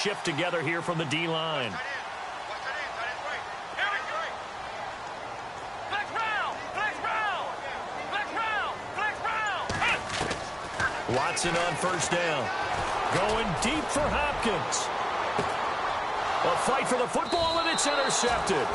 shift together here from the D-line. Watson on first down. Going deep for Hopkins. A fight for the football, and it's intercepted.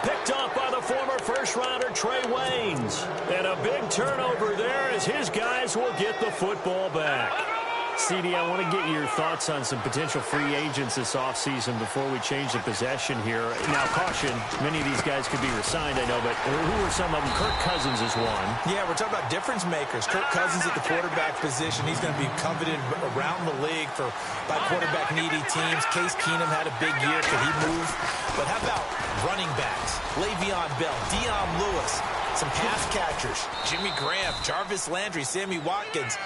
Picked off by the former first-rounder Trey Waynes. And a big turnover there as his guys will get the football back. CD, I want to get your thoughts on some potential free agents this offseason before we change the possession here. Now, caution, many of these guys could be resigned, I know, but who are some of them? Kirk Cousins is one. Yeah, we're talking about difference makers. Kirk Cousins at the quarterback position. He's going to be coveted around the league by quarterback-needy teams. Case Keenum had a big year. Could he move? But how about running backs? Le'Veon Bell, Dion Lewis, some pass catchers. Jimmy Graham, Jarvis Landry, Sammy Watkins.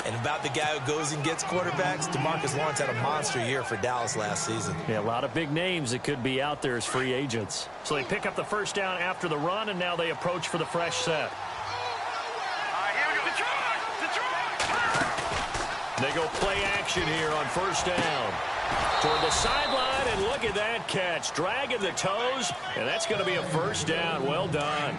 And about the guy who goes and gets quarterbacks, DeMarcus Lawrence had a monster year for Dallas last season. Yeah, a lot of big names that could be out there as free agents. So they pick up the first down after the run, and now they approach for the fresh set. They go play action here on first down. Toward the sideline, and look at that catch. Dragging the toes, and that's going to be a first down. Well done.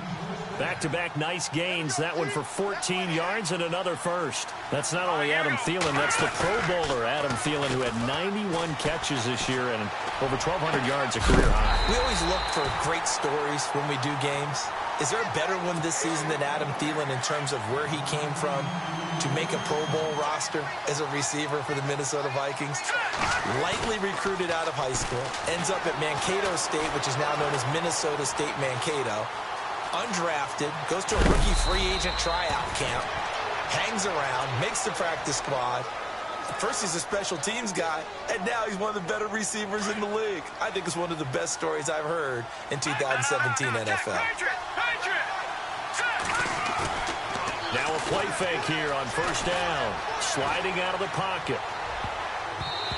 Back-to-back nice gains. That one for 14 yards and another first. That's not only Adam Thielen, that's the Pro Bowler Adam Thielen, who had 91 catches this year and over 1,200 yards, a career high. We always look for great stories when we do games. Is there a better one this season than Adam Thielen in terms of where he came from to make a Pro Bowl roster as a receiver for the Minnesota Vikings? Lightly recruited out of high school, ends up at Mankato State, which is now known as Minnesota State Mankato. Undrafted, goes to a rookie free agent tryout camp, hangs around, makes the practice squad. First he's a special teams guy, and now he's one of the better receivers in the league. I think it's one of the best stories I've heard in 2017 NFL. Now a play fake here on first down. Sliding out of the pocket.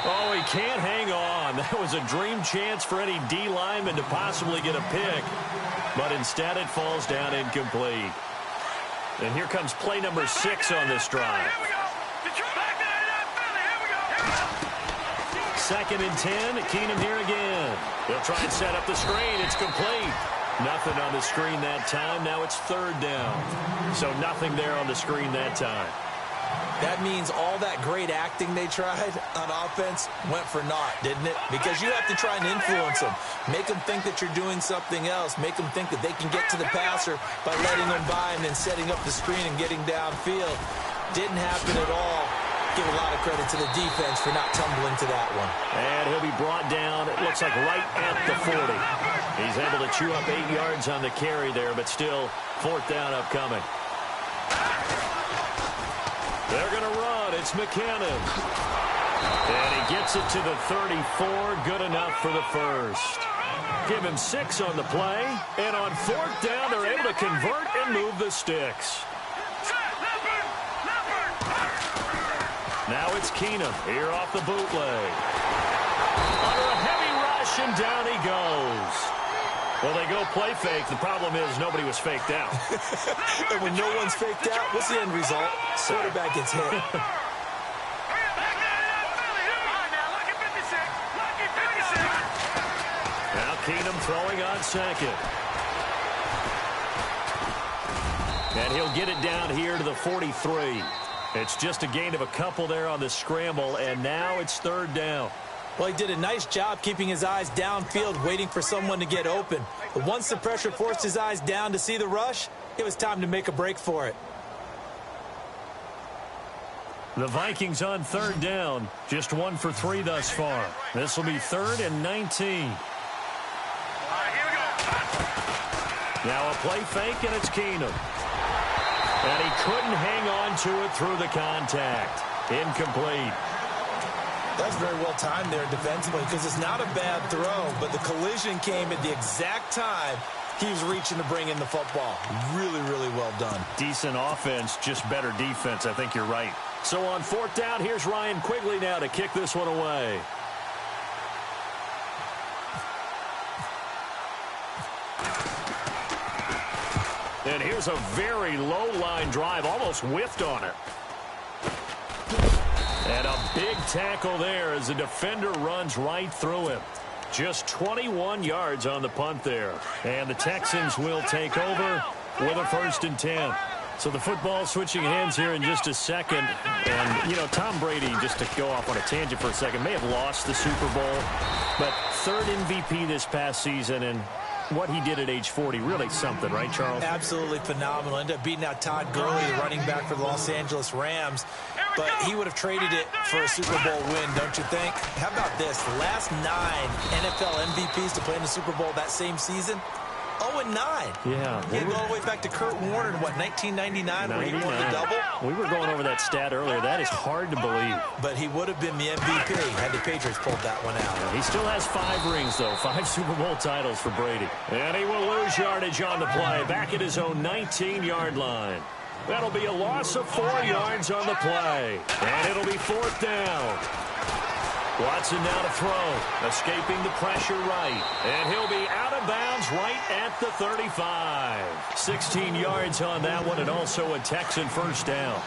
Oh, he can't hang on. That was a dream chance for any D lineman to possibly get a pick. But instead it falls down incomplete. And here comes play number 6 on this drive. Second and 10. Keenum here again. He'll try and set up the screen. It's complete. Nothing on the screen that time. Now it's third down. So nothing there on the screen that time. That means all that great acting they tried on offense went for naught, didn't it? Because you have to try and influence them. Make them think that you're doing something else. Make them think that they can get to the passer by letting them by and then setting up the screen and getting downfield. Didn't happen at all. Give a lot of credit to the defense for not tumbling to that one. And he'll be brought down, it looks like right at the 40. He's able to chew up 8 yards on the carry there, but still fourth down upcoming. They're going to run. It's McKinnon. And he gets it to the 34. Good enough for the first. Give him 6 on the play. And on fourth down, they're able to convert and move the sticks. Now it's Keenum here off the bootleg. Under a heavy rush, and down he goes. Well, they go play fake. The problem is nobody was faked out. And when no one's faked out, what's the end result? Quarterback gets hit. Now Keenum throwing on second. And he'll get it down here to the 43. It's just a gain of a couple there on the scramble, and now it's third down. Well, he did a nice job keeping his eyes downfield, waiting for someone to get open. But once the pressure forced his eyes down to see the rush, it was time to make a break for it. The Vikings on third down, just 1 for 3 thus far. This will be 3rd and 19. Now a play fake, and it's Keenum. And he couldn't hang on to it through the contact. Incomplete. That was very well timed there defensively because it's not a bad throw, but the collision came at the exact time he was reaching to bring in the football. Really, really well done. Decent offense, just better defense. I think you're right. So on fourth down, here's Ryan Quigley now to kick this one away. And here's a very low line drive, almost whiffed on it. And a big tackle there as the defender runs right through him. Just 21 yards on the punt there. And the Texans will take over with a 1st and 10. So the football switching hands here in just a second. And, you know, Tom Brady, just to go off on a tangent for a second, may have lost the Super Bowl. But 3rd MVP this past season, and what he did at age 40, really something, right, Charles? Absolutely phenomenal. Ended up beating out Todd Gurley, the running back for the Los Angeles Rams. But he would have traded it for a Super Bowl win, don't you think? How about this? The last 9 NFL MVPs to play in the Super Bowl that same season, 0-9. Yeah. You go all the way back to Kurt Warner in, what, 1999, where he won the double? We were going over that stat earlier. That is hard to believe. But he would have been the MVP had the Patriots pulled that one out. He still has 5 rings, though. 5 Super Bowl titles for Brady. And he will lose yardage on the play. Back at his own 19-yard line. That'll be a loss of 4 yards on the play. And it'll be 4th down. Watson now to throw. Escaping the pressure right. And he'll be out of bounds right at the 35. 16 yards on that one, and also a Texan 1st down.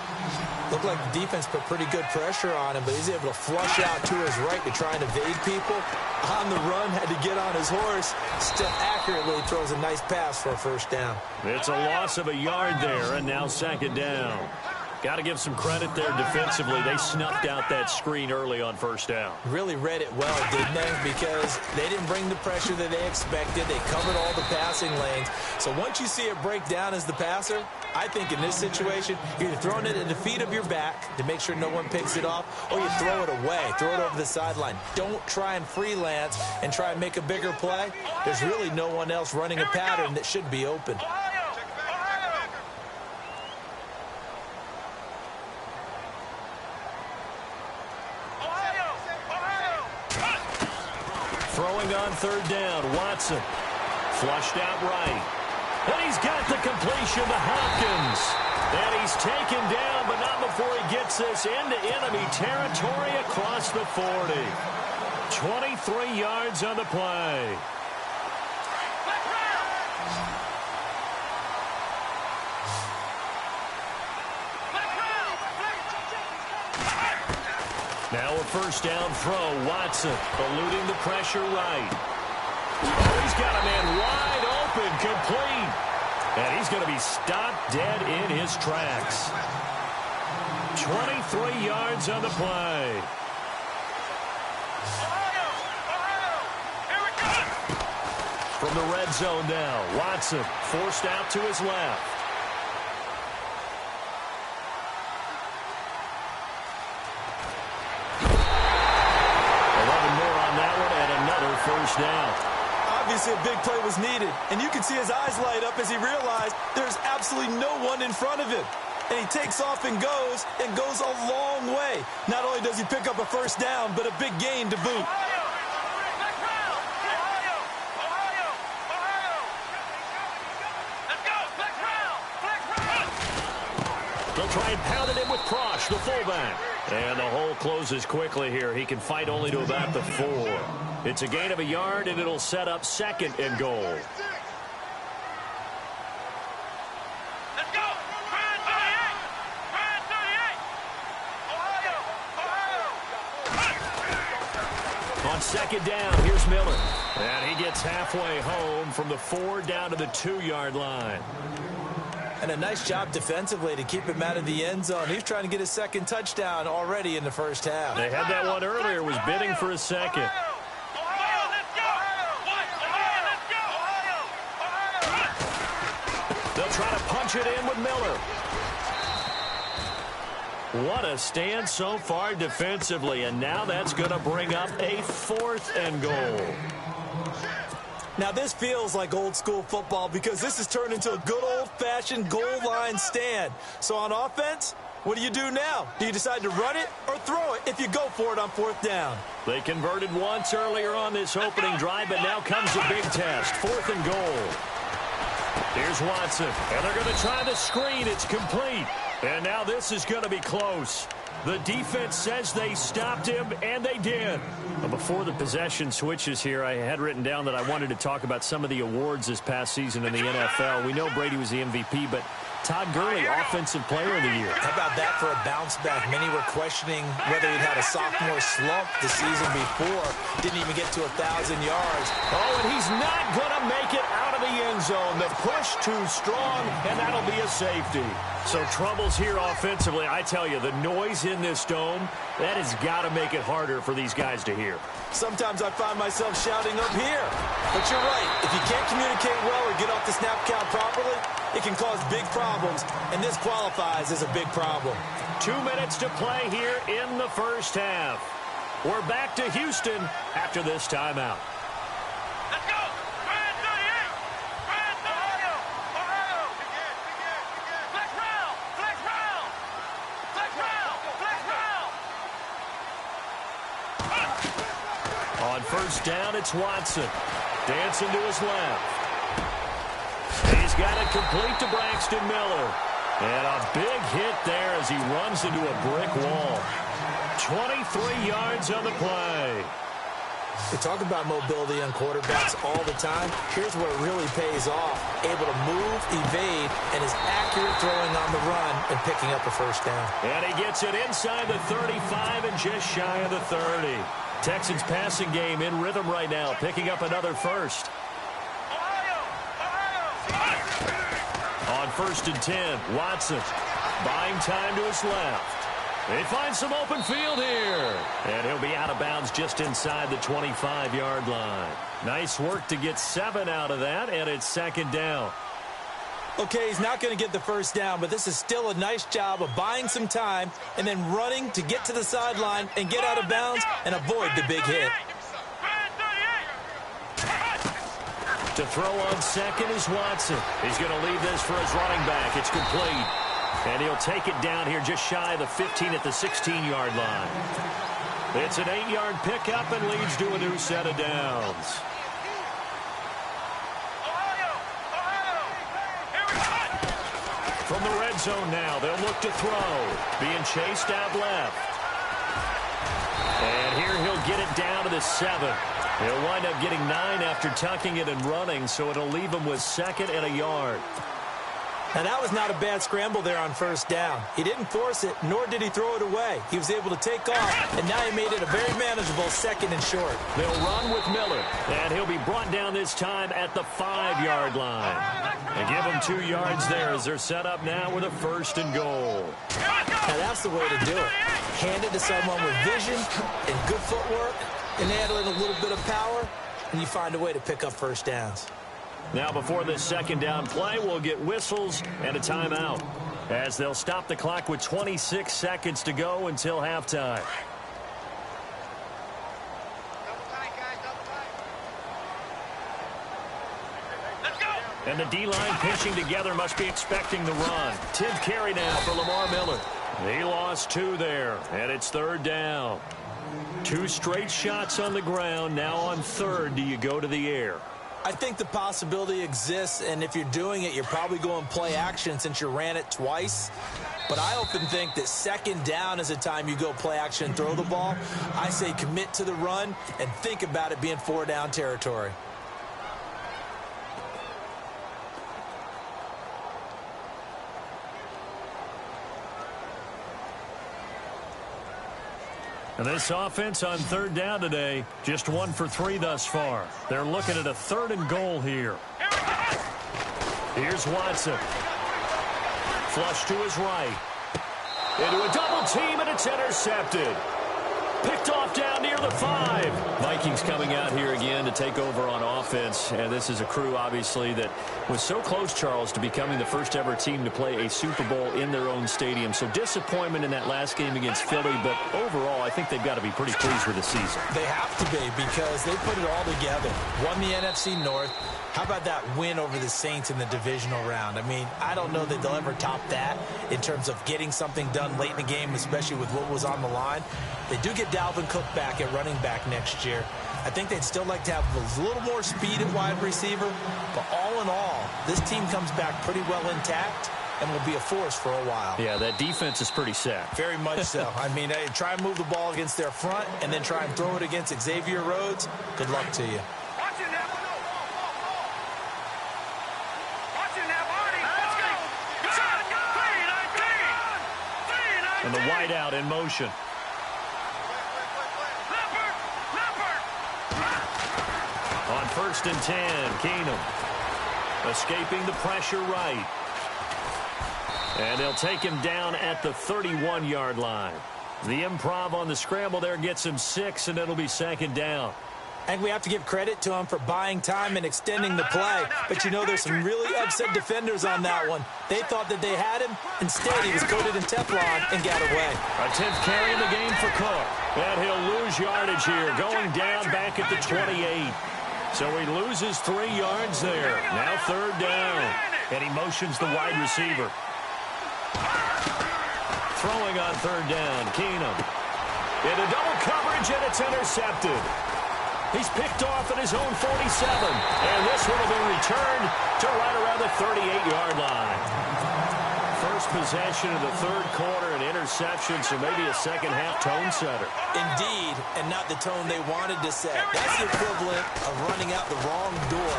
Looked like the defense put pretty good pressure on him, but he's able to flush out to his right to try and evade people. On the run, had to get on his horse. Still accurately throws a nice pass for a 1st down. It's a loss of a yard there, and now 2nd down. Got to give some credit there defensively. They snuffed out that screen early on 1st down. Really read it well, didn't they? Because they didn't bring the pressure that they expected. They covered all the passing lanes. So once you see it break down as the passer, I think in this situation, you're either throwing it at the feet of your back to make sure no one picks it off, or you throw it away, throw it over the sideline. Don't try and freelance and try and make a bigger play. There's really no one else running a pattern that should be open. Throwing on 3rd down, Watson. Flushed out right. And he's got the completion to Hopkins. And he's taken down, but not before he gets this into enemy territory across the 40. 23 yards on the play. Now a 1st down throw. Watson eluding the pressure right. Oh, he's got a man wide open, complete. And he's going to be stopped dead in his tracks. 23 yards on the play. From the red zone now, Watson forced out to his left. 1st down. Obviously, a big play was needed, and you can see his eyes light up as he realized there's absolutely no one in front of him. And he takes off and goes a long way. Not only does he pick up a 1st down, but a big gain to boot. They'll try and pound it in with Prosh, the fullback. And the hole closes quickly here. He can fight only to about the 4. It's a gain of a yard, and it'll set up 2nd and goal. Let's go! 38! On 2nd down, here's Miller. And he gets halfway home from the 4 down to the 2-yard line. And a nice job defensively to keep him out of the end zone. He's trying to get his 2nd touchdown already in the 1st half. They had that one earlier, was bidding for a 2nd. They'll try to punch it in with Miller. What a stand so far defensively, and now that's going to bring up a 4th and goal. Now, this feels like old-school football because this has turned into a good old-fashioned goal line stand. So on offense, what do you do now? Do you decide to run it or throw it if you go for it on 4th down? They converted once earlier on this opening drive, but now comes a big test. 4th and goal. Here's Watson, and they're going to try the screen. It's complete. And now this is going to be close. The defense says they stopped him, and they did. Before the possession switches here, I had written down that I wanted to talk about some of the awards this past season in the NFL. We know Brady was the MVP, but Todd Gurley, Offensive Player of the Year. How about that for a bounce back? Many were questioning whether he'd had a sophomore slump the season before. Didn't even get to 1,000 yards. Oh, and he's not going to make it out of the end zone. The push too strong, and that'll be a safety. So troubles here offensively. I tell you, the noise in this dome, that has got to make it harder for these guys to hear. Sometimes I find myself shouting up here. But you're right. If you can't communicate well or get off the snap count properly, it can cause big problems, and this qualifies as a big problem. 2 minutes to play here in the first half. We're back to Houston after this timeout. Let's go! Brand 38! Brand 38! Ohio! Flex round! Flex round! Flex round! Flex round! On first down, it's Watson. Dancing to his left. He's got it complete to Braxton Miller. And a big hit there as he runs into a brick wall. 23 yards on the play. We talk about mobility on quarterbacks all the time. Here's where it really pays off. Able to move, evade, and is accurate throwing on the run and picking up a first down. And he gets it inside the 35 and just shy of the 30. Texans passing game in rhythm right now, picking up another first. On first and 10, Watson buying time to his left. They find some open field here. And he'll be out of bounds just inside the 25-yard line. Nice work to get 7 out of that, and it's second down. Okay, he's not going to get the first down, but this is still a nice job of buying some time and then running to get to the sideline and get out of bounds and avoid the big hit. To throw on second is Watson. He's going to leave this for his running back. It's complete. And he'll take it down here just shy of the 15 at the 16-yard line. It's an 8-yard pickup and leads to a new set of downs. From the red zone now, they'll look to throw. Being chased out left. And here he'll get it down to the 7. He'll wind up getting 9 after tucking it and running, so it'll leave him with second and a yard. Now, that was not a bad scramble there on first down. He didn't force it, nor did he throw it away. He was able to take off, and now he made it a very manageable second and short. They'll run with Miller, and he'll be brought down this time at the 5-yard line. They give him 2 yards there as they're set up now with a first and goal. Now, that's the way to do it. Hand it to someone with vision and good footwork, and add in a little bit of power, and you find a way to pick up first downs. Now, before this second down play, we'll get whistles and a timeout as they'll stop the clock with 26 seconds to go until halftime. And the D-line pinching together must be expecting the run. 10th carry now for Lamar Miller. He lost 2 there, and it's third down. 2 straight shots on the ground. Now on third, do you go to the air? I think the possibility exists, and if you're doing it, you're probably going play action since you ran it twice. But I often think that second down is a time you go play action and throw the ball. I say commit to the run and think about it being 4-down territory. And this offense on third down today, just 1 for 3 thus far. They're looking at a 3rd and goal here. Here's Watson. Flush to his right. Into a double team, and it's intercepted. Picked off down near the 5. Vikings coming out here again to take over on offense. And this is a crew, obviously, that was so close, Charles, to becoming the first ever team to play a Super Bowl in their own stadium. So disappointment in that last game against Philly. But overall, I think they've got to be pretty pleased with the season. They have to be because they put it all together. Won the NFC North. How about that win over the Saints in the divisional round? I mean, I don't know that they'll ever top that in terms of getting something done late in the game, especially with what was on the line. They do get Dalvin Cook back at running back next year. I think they'd still like to have a little more speed at wide receiver. But all in all, this team comes back pretty well intact and will be a force for a while. Yeah, that defense is pretty set. Very much so. I mean, try and move the ball against their front and then try and throw it against Xavier Rhodes. Good luck to you. Watch it now, Barney. Let's go. And the wideout in motion. On 1st and 10, Keenum escaping the pressure right. And they'll take him down at the 31-yard line. The improv on the scramble there gets him 6, and it'll be 2nd down. I think we have to give credit to him for buying time and extending the play. But, you know, there's some really upset defenders on that one. They thought that they had him. Instead, he was coated in Teflon and got away. A 10th carry in the game for Cook. And he'll lose yardage here, going down back at the 28. So he loses 3 yards there. Now 3rd down. And he motions the wide receiver. Throwing on 3rd down, Keenum. Into double coverage, and it's intercepted. He's picked off at his own 47. And this one will be returned to right around the 38-yard line. First possession of the 3rd quarter, an interception, so maybe a second-half tone setter. Indeed, and not the tone they wanted to set. That's the equivalent of running out the wrong door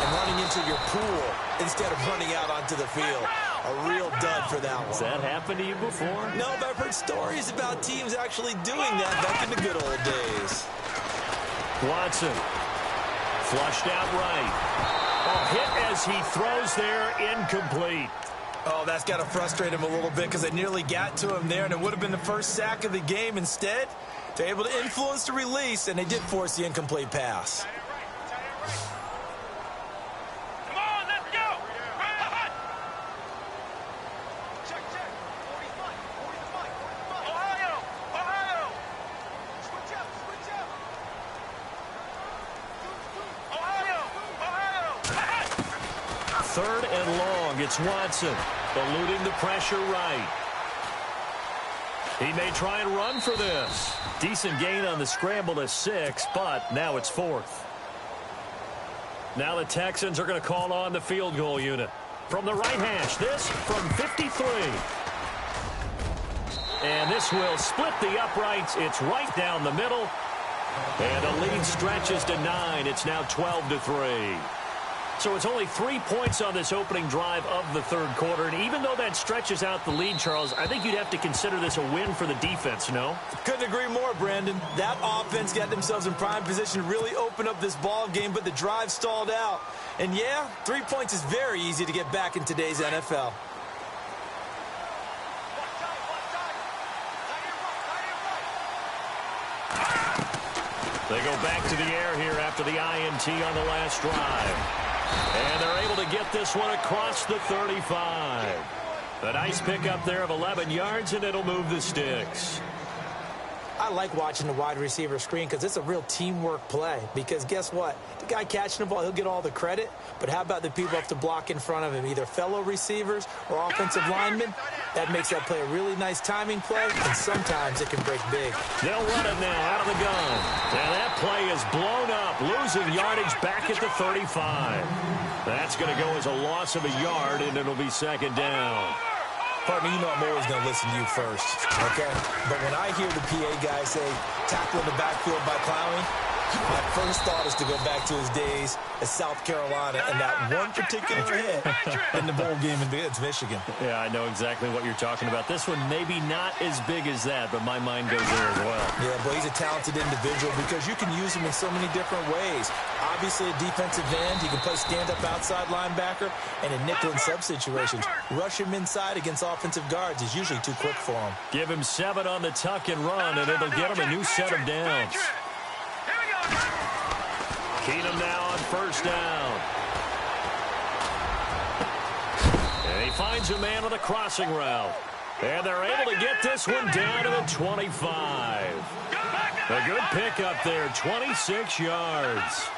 and running into your pool instead of running out onto the field. A real dud for that one. Has that happened to you before? No, but I've heard stories about teams actually doing that back in the good old days. Watson, flushed out right. A hit as he throws there, incomplete. Oh, that's got to frustrate him a little bit because they nearly got to him there, and it would have been the first sack of the game. Instead, they're able to influence the release, and they did force the incomplete pass. Come on, let's go. Ohio. Switch up. Ohio. 3rd and long. It's Watson eluding the pressure right. He may try and run for this. Decent gain on the scramble to 6, but now it's 4th. Now the Texans are going to call on the field goal unit. From the right hash, this from 53. And this will split the uprights. It's right down the middle. And the lead stretches to 9. It's now 12-3. So it's only 3 points on this opening drive of the 3rd quarter. And even though that stretches out the lead, Charles, I think you'd have to consider this a win for the defense, no? Couldn't agree more, Brandon. That offense got themselves in prime position to really open up this ball game, but the drive stalled out. And yeah, 3 points is very easy to get back in today's NFL. They go back to the air here after the INT on the last drive. And they're able to get this one across the 35. A nice pickup there of 11 yards, and it'll move the sticks. I like watching the wide receiver screen because it's a real teamwork play. Because guess what? The guy catching the ball, he'll get all the credit. But how about the people have to block in front of him, either fellow receivers or offensive linemen? That makes that play a really nice timing play, and sometimes it can break big. They'll run it now out of the gun. And that play is blown up, losing yardage back at the 35. That's going to go as a loss of a yard, and it'll be 2nd down. Partner, you know I'm always going to listen to you first, okay? But when I hear the PA guy say, tackle in the backfield by plowing, my first thought is to go back to his days at South Carolina and that one particular hit in the bowl game against Michigan. Yeah, I know exactly what you're talking about. This one maybe not as big as that, but my mind goes there as well. Yeah, but he's a talented individual because you can use him in so many different ways. Obviously, a defensive end. He can play stand-up outside linebacker, and in nickel and sub situations, rush him inside against offensive guards is usually too quick for him. Give him 7 on the tuck and run, and it'll get him a new set of downs. Keenum now on 1st down. And he finds a man on the crossing route. And they're able to get this one down to the 25. A good pickup there, 26 yards.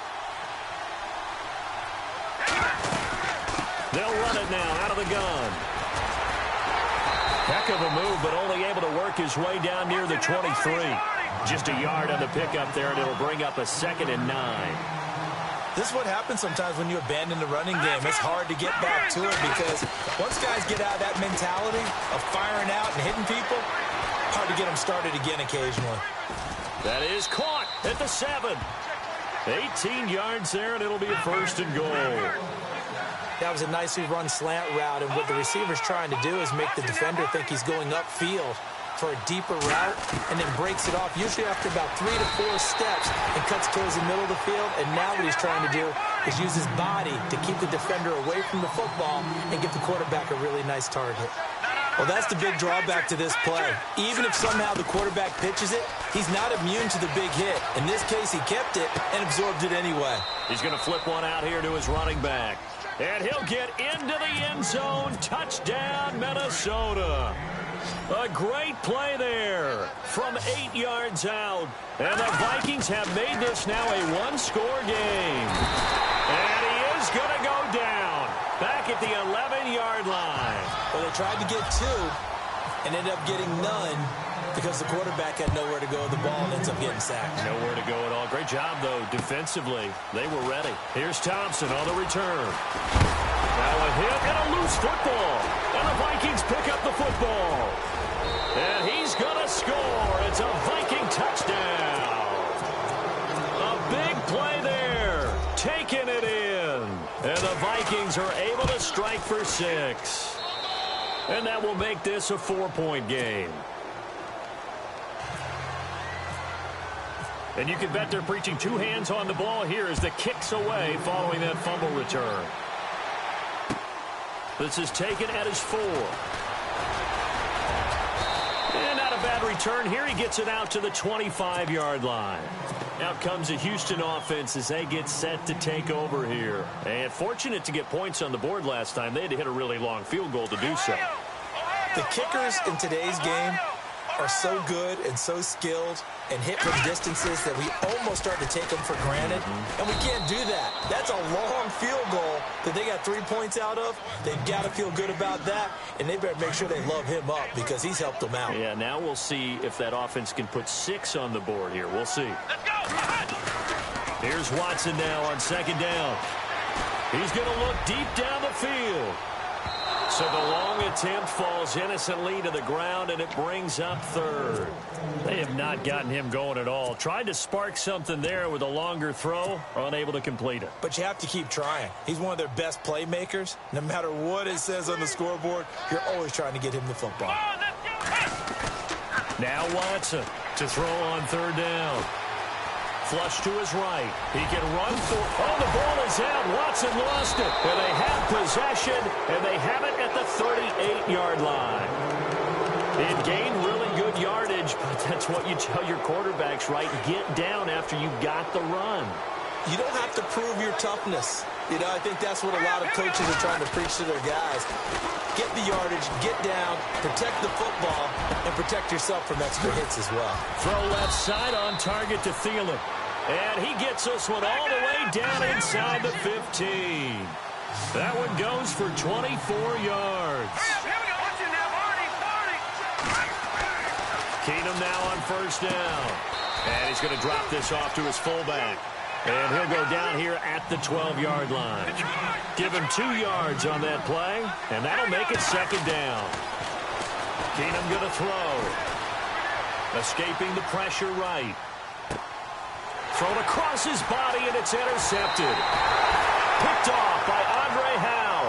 They'll run it now out of the gun. Heck of a move, but only able to work his way down near the 23. Just a yard on the pickup there, and it'll bring up a 2nd and 9. This is what happens sometimes when you abandon the running game. It's hard to get back to it because once guys get out of that mentality of firing out and hitting people, hard to get them started again occasionally. That is caught at the 7. 18 yards there, and it'll be a 1st and goal. That was a nicely run slant route, and what the receiver's trying to do is make the defender think he's going upfield. for a deeper route and then breaks it off, usually after about 3 to 4 steps, and cuts towards the middle of the field. And now what he's trying to do is use his body to keep the defender away from the football and give the quarterback a really nice target. Well, that's the big drawback to this play. Even if somehow the quarterback pitches it, he's not immune to the big hit. In this case, he kept it and absorbed it anyway. He's going to flip one out here to his running back. And he'll get into the end zone. Touchdown, Minnesota. A great play there from 8 yards out. And the Vikings have made this now a one-score game. And he is going to go down back at the 11-yard line. Well, they tried to get 2 and ended up getting none because the quarterback had nowhere to go with the ball and ends up getting sacked. Nowhere to go at all. Great job, though, defensively. They were ready. Here's Thompson on the return. Now a hit and a loose football. And the Vikings pick up the football. And he's going to score. It's a Viking touchdown. A big play there. Taking it in. And the Vikings are able to strike for 6. And that will make this a 4-point game. And you can bet they're preaching 2 hands on the ball here as the kick's away following that fumble return. This is taken at his 4. And not a bad return here. He gets it out to the 25-yard line. Out comes the Houston offense as they get set to take over here. And fortunate to get points on the board last time. They had to hit a really long field goal to do so. The kickers in today's game are so good and so skilled and hit from distances that we almost start to take them for granted. And we can't do that. That's a long field goal that they got 3 points out of. They've got to feel good about that, and they better make sure they love him up because he's helped them out. Yeah, now we'll see if that offense can put 6 on the board here. We'll see. Let's go. Here's Watson now on 2nd down. He's going to look deep down the field. So the long attempt falls innocently to the ground, and it brings up 3rd. They have not gotten him going at all. Tried to spark something there with a longer throw, unable to complete it. But you have to keep trying. He's one of their best playmakers. No matter what it says on the scoreboard, you're always trying to get him the football. Come on, let's go. Now Watson to throw on 3rd down. Flush to his right. He can run for... Oh, the ball is out. Watson lost it. And they have possession, and they have it at the 38-yard line. It gained really good yardage, but that's what you tell your quarterbacks, right? Get down after you got the run. You don't have to prove your toughness. You know, I think that's what a lot of coaches are trying to preach to their guys. Get the yardage, get down, protect the football, and protect yourself from extra hits as well. Throw left side on target to Thielen. And he gets this one all the way down inside the 15. That one goes for 24 yards. Here we go. Watch it now, Marty. Keenum now on 1st down. And he's going to drop this off to his fullback. And he'll go down here at the 12-yard line. Give him 2 yards on that play, and that'll make it 2nd down. Keenum going to throw. Escaping the pressure right. Thrown across his body, and it's intercepted. Picked off by Andre Howe.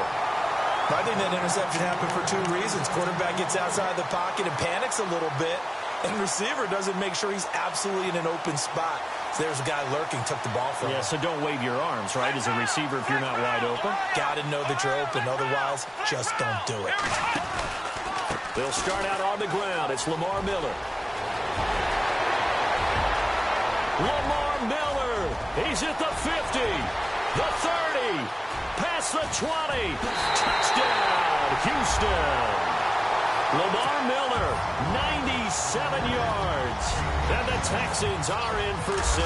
I think that interception happened for 2 reasons. Quarterback gets outside the pocket and panics a little bit, and receiver doesn't make sure he's absolutely in an open spot. So there's a guy lurking, took the ball from him. Yeah, so don't wave your arms, right, as a receiver if you're not wide open. Got to know that you're open. Otherwise, just don't do it. They'll start out on the ground. It's Lamar Miller. Lamar Miller. He's at the 50, the 30, past the 20. Touchdown, Houston. Lamar Miller, 97 yards. And the Texans are in for 6.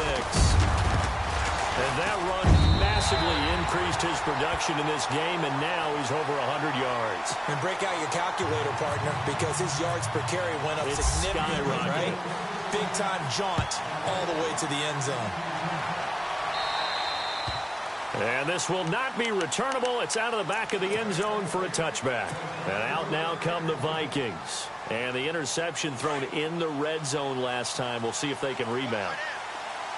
And that run massively increased his production in this game, and now he's over 100 yards. And break out your calculator, partner, because his yards per carry went up significantly, right? Big-time jaunt all the way to the end zone. And this will not be returnable. It's out of the back of the end zone for a touchback. And out now come the Vikings. And the interception thrown in the red zone last time. We'll see if they can rebound.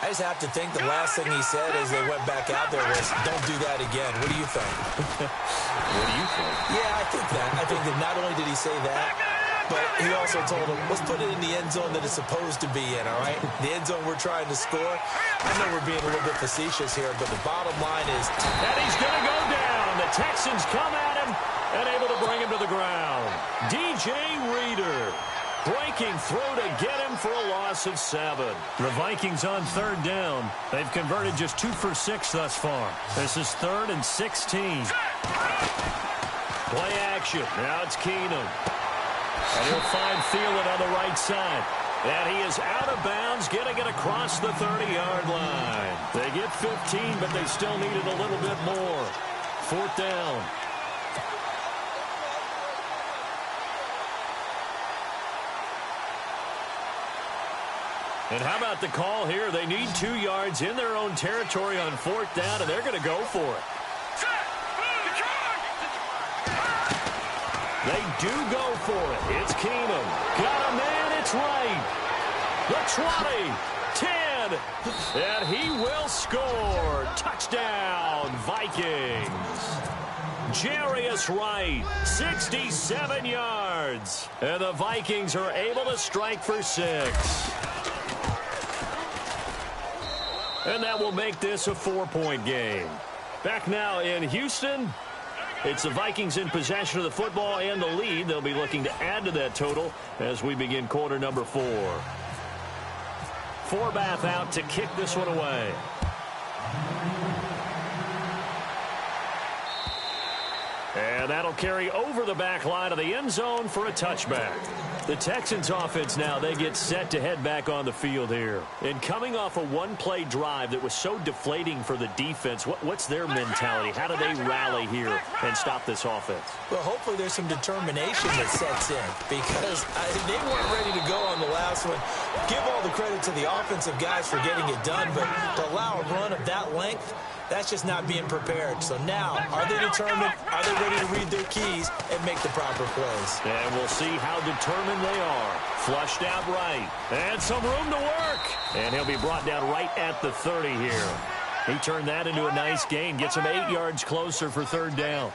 I just have to think the last thing he said as they went back out there was, don't do that again. What do you think? What do you think? Yeah, I think that. I think that not only did he say that, But he also told him, let's put it in the end zone that it's supposed to be in, all right? The end zone we're trying to score. I know we're being a little bit facetious here, but the bottom line is... And he's going to go down. The Texans come at him and able to bring him to the ground. DJ Reader breaking through to get him for a loss of 7. The Vikings on third down. They've converted just 2 for 6 thus far. This is 3rd and 16. Play action. Now it's Keenum. And he'll find Thielen on the right side. And he is out of bounds, getting it across the 30-yard line. They get 15, but they still needed a little bit more. 4th down. And how about the call here? They need 2 yards in their own territory on 4th down, and they're going to go for it. They do go for it. It's Keenum. Got a man. It's right. The 20. 10. And he will score. Touchdown, Vikings. Jarius Wright, 67 yards. And the Vikings are able to strike for 6. And that will make this a 4-point game. Back now in Houston, it's the Vikings in possession of the football and the lead. They'll be looking to add to that total as we begin quarter number 4. Forbath out to kick this one away. And that'll carry over the back line of the end zone for a touchback. The Texans offense now, they get set to head back on the field here. And coming off a one-play drive that was so deflating for the defense, what's their mentality? How do they rally here and stop this offense? Well, hopefully there's some determination that sets in because they weren't ready to go on the last one. Give all the credit to the offensive guys for getting it done, but to allow a run of that length, that's just not being prepared. So now, are they determined? Are they ready to read their keys and make the proper plays? And we'll see how determined they are. Flushed out right. And some room to work. And he'll be brought down right at the 30 here. He turned that into a nice gain. Gets him 8 yards closer for 3rd down.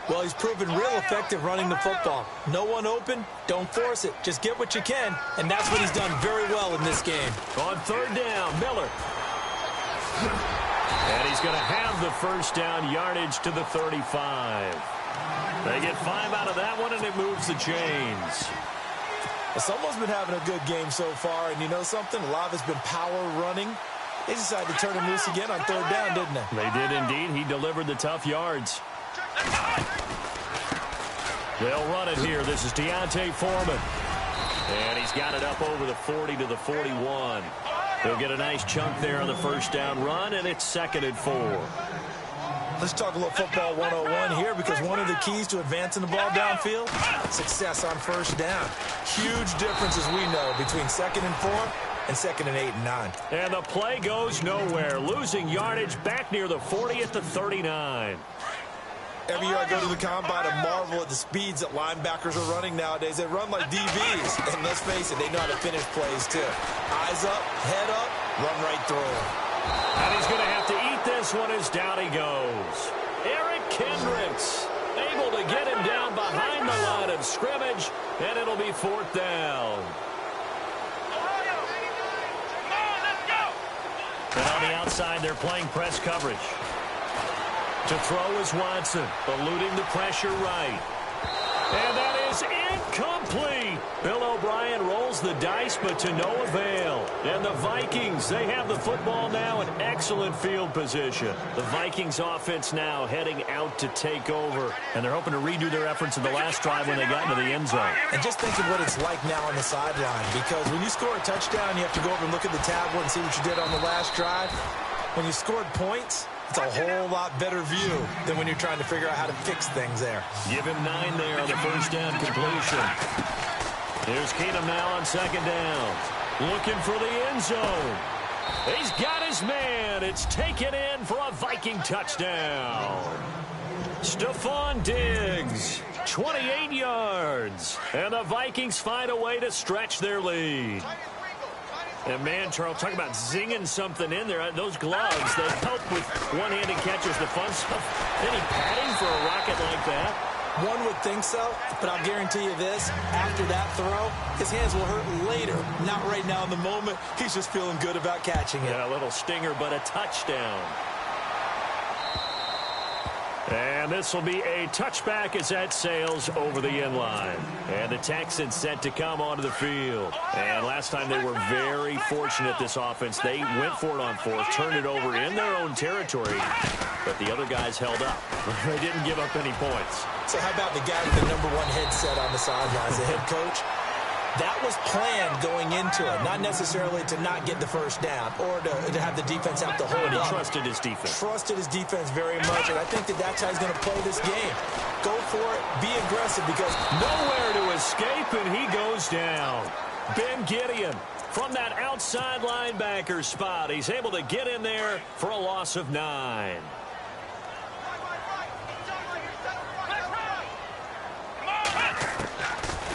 Well, he's proven real effective running the football. No one open, don't force it. Just get what you can, and that's what he's done very well in this game. On 3rd down, Miller. And he's going to have the first down, yardage to the 35. They get 5 out of that one, and it moves the chains. Well, someone's been having a good game so far, and you know something? A lot of it's been power running. They decided to turn him loose again on 3rd down, didn't they? They did indeed. He delivered the tough yards. They'll run it here. This is Deontay Foreman. And he's got it up over the 40 to the 41. He'll get a nice chunk there on the first down run, and it's 2nd and 4. Let's talk a little football 101 here because one of the keys to advancing the ball downfield, success on 1st down. Huge difference, as we know, between 2nd and 4 and 2nd and 8 and 9. And the play goes nowhere. Losing yardage back near the 40 at the 39. Every year I go to the combine and marvel at the speeds that linebackers are running nowadays. They run like DBs. And let's face it, they know how to finish plays too. Eyes up, head up, run right through them. And he's going to have to eat this one as down he goes. Eric Kendricks able to get him down behind the line of scrimmage, and it'll be 4th down. And on the outside, they're playing press coverage. To throw is Watson, eluding the pressure right. And that is incomplete. Bill O'Brien rolls the dice, but to no avail. And the Vikings, they have the football now in excellent field position. The Vikings offense now heading out to take over. And they're hoping to redo their efforts in the last drive when they got into the end zone. And just think of what it's like now on the sideline. Because when you score a touchdown, you have to go over and look at the tablet and see what you did on the last drive. When you scored points, it's a whole lot better view than when you're trying to figure out how to fix things there. Give him 9 there on the first down completion. Here's Keenum now on 2nd down. Looking for the end zone. He's got his man. It's taken in for a Viking touchdown. Stephon Diggs, 28 yards. And the Vikings find a way to stretch their lead. And, man, Charles, talk about zinging something in there. Those gloves, they help with one-handed catches, the fun stuff. Any padding for a rocket like that? One would think so, but I'll guarantee you this. After that throw, his hands will hurt later. Not right now in the moment. He's just feeling good about catching it. Yeah, a little stinger, but a touchdown. And this will be a touchback as that sails over the end line. And the Texans set to come onto the field. And last time they were very fortunate, this offense. They went for it on fourth, turned it over in their own territory, but the other guys held up. They didn't give up any points. So how about the guy with the #1 headset on the sidelines, the head coach? That was planned going into it, not necessarily to not get the first down or to have the defense have to hold But he up. trusted his defense. Trusted his defense very much, and I think that's how he's going to play this game. Go for it, be aggressive, because Nowhere to escape, and he goes down. Ben Gideon from that outside linebacker spot. He's able to get in there for a loss of 9.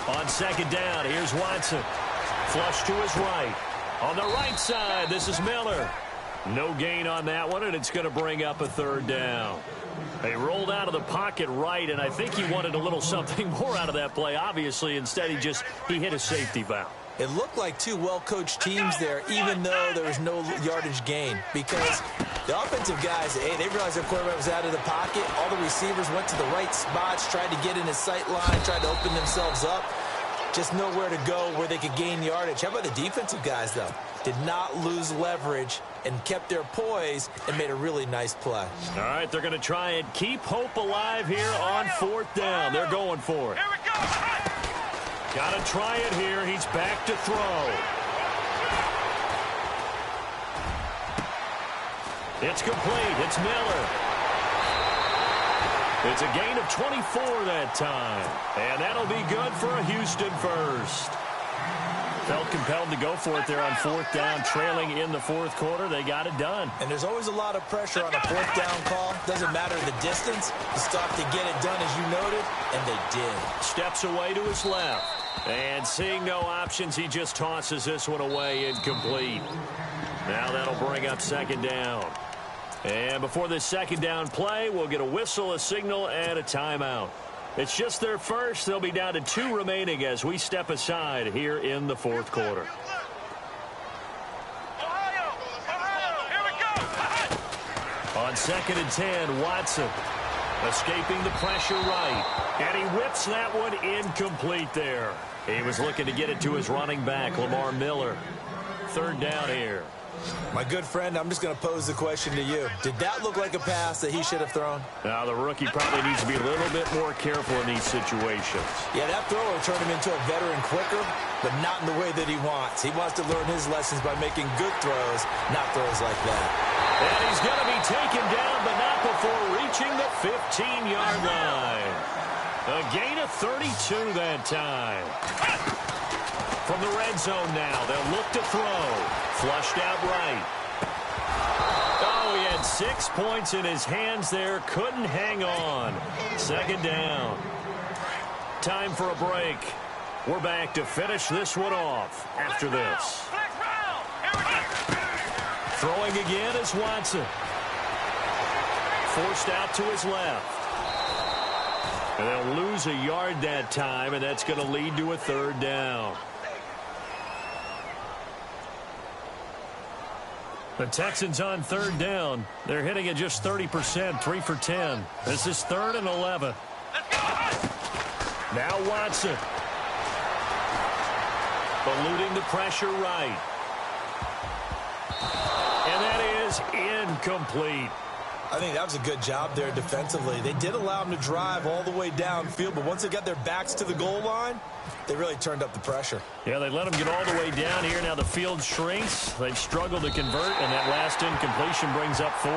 On second down, here's Watson. Flush to his right. On the right side, this is Miller. No gain on that one, and it's going to bring up a third down. They rolled out of the pocket right, and I think he wanted a little something more out of that play, obviously. Instead, he hit a safety valve. it looked like two well-coached teams there, even though there was no yardage gain, because the offensive guys, hey, they realized their quarterback was out of the pocket. All the receivers went to the right spots, tried to get in his sight line, tried to open themselves up. Just nowhere to go where they could gain yardage. How about the defensive guys, though? Did not lose leverage and kept their poise and made a really nice play. All right, they're going to try and keep hope alive here on fourth down. They're going for it. Here we go. Got to try it here. He's back to throw. It's complete. It's Miller. It's a gain of 24 that time. And that'll be good for a Houston first. Felt compelled to go for it there on fourth down, trailing in the fourth quarter. They got it done. And there's always a lot of pressure on a fourth down call. Doesn't matter the distance. You stop to get it done, as you noted, and they did. Steps away to his left. And seeing no options, he just tosses this one away, incomplete. Now that'll bring up second down. And before this second down play, we'll get a whistle, a signal, and a timeout. It's just their first. They'll be down to 2 remaining as we step aside here in the fourth quarter. Ohio, here we go. On second and 10, Watson escaping the pressure right. And he whips that one incomplete there. He was looking to get it to his running back, Lamar Miller. Third down here. My good friend, I'm just going to pose the question to you. Did that look like a pass that he should have thrown? Now, the rookie probably needs to be a little bit more careful in these situations. Yeah, that throw will turn him into a veteran quicker, but not in the way that he wants. He wants to learn his lessons by making good throws, not throws like that. And he's going to be taken down, but not before reaching the 15-yard line. A gain of 32 that time. From the red zone now, they'll look to throw. Flushed out right. Oh, he had 6 points in his hands there. Couldn't hang on. Second down. Time for a break. We're back to finish this one off after this. Flex round. Here we go. Throwing again is Watson. Forced out to his left. And they'll lose a yard that time, and that's going to lead to a third down. The Texans on third down. They're hitting at just 30%, 3 for 10. This is 3rd and 11. Let's go. Now Watson. Eluding the pressure right. And that is incomplete. I think that was a good job there defensively. They did allow him to drive all the way downfield, but once they got their backs to the goal line, they really turned up the pressure. Yeah, they let him get all the way down here. Now the field shrinks. They've struggled to convert, and that last incompletion brings up 4th.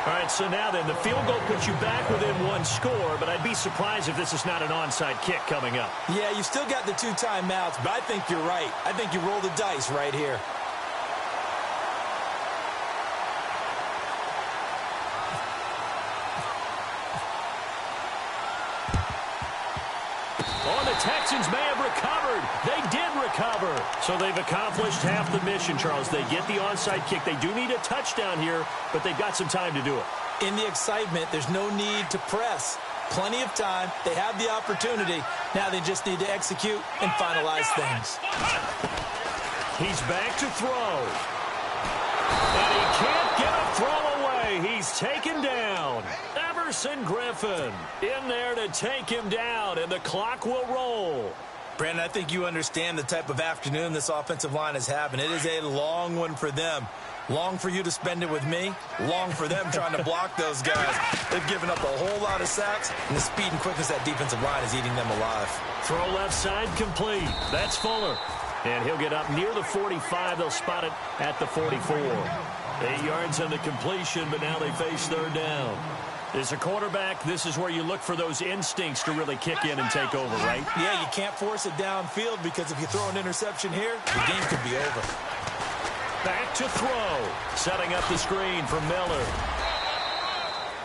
All right, so now then, the field goal puts you back within 1 score, but I'd be surprised if this is not an onside kick coming up. Yeah, you still got the 2 timeouts, but I think you're right. I think you roll the dice right here. Texans may have recovered. They did recover. So they've accomplished half the mission, Charles. They get the onside kick. They do need a touchdown here, but they've got some time to do it. In the excitement, there's no need to press. plenty of time. They have the opportunity. Now they just need to execute and finalize things. He's back to throw. And he can't get a throw away. He's taken down. Everson Griffin in there to take him down, and the clock will roll. Brandon, I think you understand the type of afternoon this offensive line is having. It is a long one for them. Long for you to spend it with me. Long for them trying to block those guys. They've given up a whole lot of sacks, and the speed and quickness of that defensive line is eating them alive. Throw left side complete. That's Fuller. And he'll get up near the 45. They'll spot it at the 44. 8 yards on the completion, but now they face third down. As a quarterback, this is where you look for those instincts to really kick in and take over, right? Yeah, you can't force it downfield because if you throw an interception here, the game could be over. Back to throw. Setting up the screen from Miller.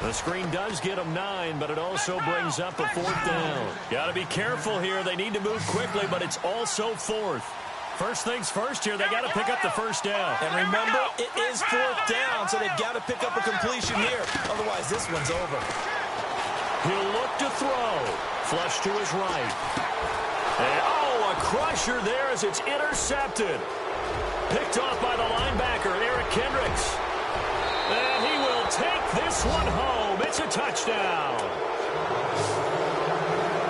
The screen does get him 9, but it also brings up a fourth down. Got to be careful here. They need to move quickly, but it's also fourth. First things first here, they got to pick up the first down. And remember, it is fourth down, so they've got to pick up a completion here. Otherwise, this one's over. He'll look to throw. Flush to his right. And, oh, a crusher there as it's intercepted. Picked off by the linebacker, Eric Kendricks. And he will take this one home. It's a touchdown.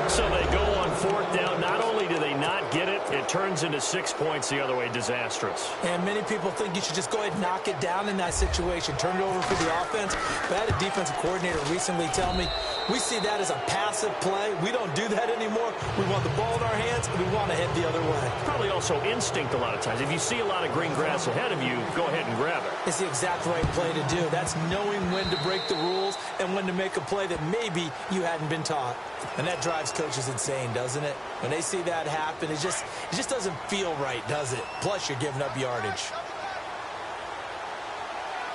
So they go on fourth down. Not only do they not get it, it turns into 6 points the other way. Disastrous. And many people think you should just go ahead and knock it down in that situation. Turn it over for the offense. But I had a defensive coordinator recently tell me, we see that as a passive play. We don't do that anymore. We want the ball in our hands, and we want to head the other way. Probably also instinct a lot of times. If you see a lot of green grass ahead of you, go ahead and grab it. It's the exact right play to do. That's knowing when to break the rules and when to make a play that maybe you hadn't been taught. And that drives coaches insane, doesn't it? When they see that happen, it just doesn't feel right, does it? Plus, you're giving up yardage.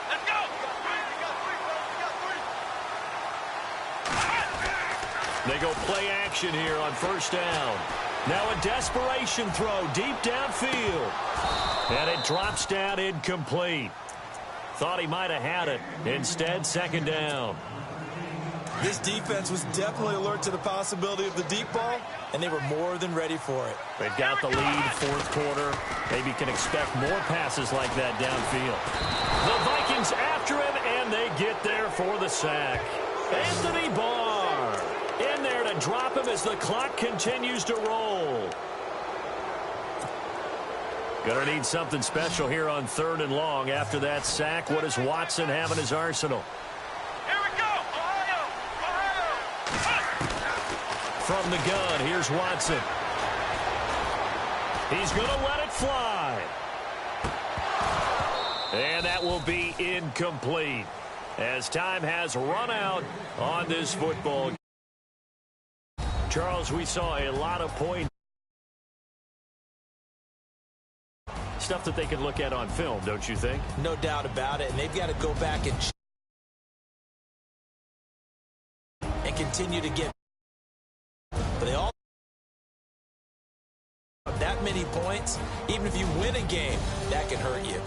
Let's go. They go play action here on first down. Now a desperation throw deep downfield. And it drops down incomplete. Thought he might have had it. Instead, second down. This defense was definitely alert to the possibility of the deep ball, and they were more than ready for it. They've got the lead, fourth quarter. Maybe can expect more passes like that downfield. The Vikings after him, and they get there for the sack. Anthony Barr in there to drop him as the clock continues to roll. Gonna need something special here on third and long. After that sack, what does Watson have in his arsenal? From the gun, here's Watson. He's going to let it fly. And that will be incomplete as time has run out on this football. Charles, we saw a lot of points. Stuff that they can look at on film, don't you think? No doubt about it, and they've got to go back and continue to get. But they all that many points, even if you win a game, that can hurt you.